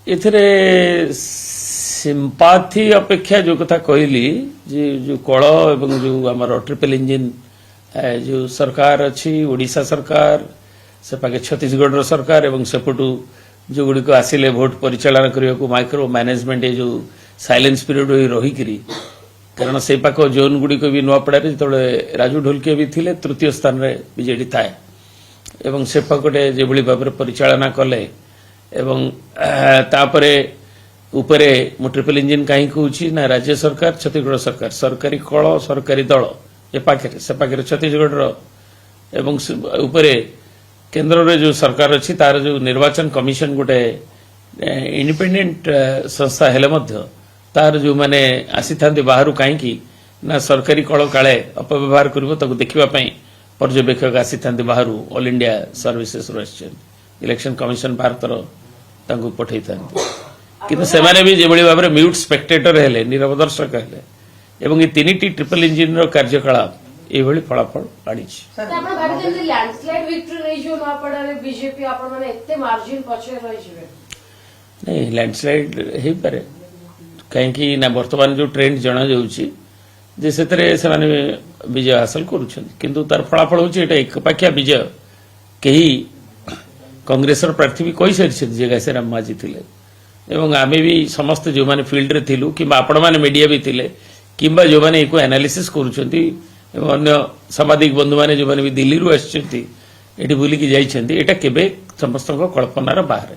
एथिरे सिंपाथी अपेक्षा जो कथा कहली जो कल एवं जो आमर ट्रिपल इंजिन जो सरकार अच्छी ओडिशा सरकार से पाके छत्तीसगढ़ सरकार एवं सेपटू जो गुड़िक आसिले भोट परिचालन करने को माइक्रो मैनेजमेंट जो साइलेंस पीरियड रहीकि कारण से पाक जोन गुड़िक भी नुआपड़ा जो राजू ढोलकिया भी थिले तृतीय स्थान रे बीजेडी थाए एवं से पाकटे जो भाव परिचालना कले एवं तापरे उपरे मु ट्रिपल इंजिन कहीं कहूँ ना राज्य सरकार छत्तीसगढ़ सरकार सरकारी कल सरकारी दल ए पाखे से पाखे छत्तीसगढ़ एवं उपरे केंद्र रे जो सरकार अच्छी तार जो निर्वाचन कमिशन गोटे इंडिपेंडेंट संस्था हेले मध्य तार जो माने आसी था बाहर कहीं ना सरकारी कल काले अपव्यवहार कर देखा पर्यवेक्षक आसी था बाहर all India services election commission Bharat पठे था किंतु से भी जो भाव में म्यूट स्पेक्टेटर हेले नीरव दर्शक हेले एवं ये तीन ट्रिपल इंजिन कार्यकलाप ये फलाफल आनी नहीं लैंडस्लाइड हो पारे कहीं ना बर्तमान जो ट्रेंड जना जाऊँगी विजय हासिल करुँच तार फलाफल हूँ एकपाखिया विजय कहीं कांग्रेस प्रार्थी भी कही सारी जे घासीराम माझी थे एवं आम भी समस्त जो मैंने फील्ड रे थिलु किंबा आपण मैंने मीडिया भी थिले किंबा जो मैंने एको एनालिसिस करूछंती एवं अन्य सामाजिक बंधु मैंने जो मैंने भी दिल्ली रु आछंती एठी बुली की जाइछंती एटा केबे समस्त कल्पनार बाहर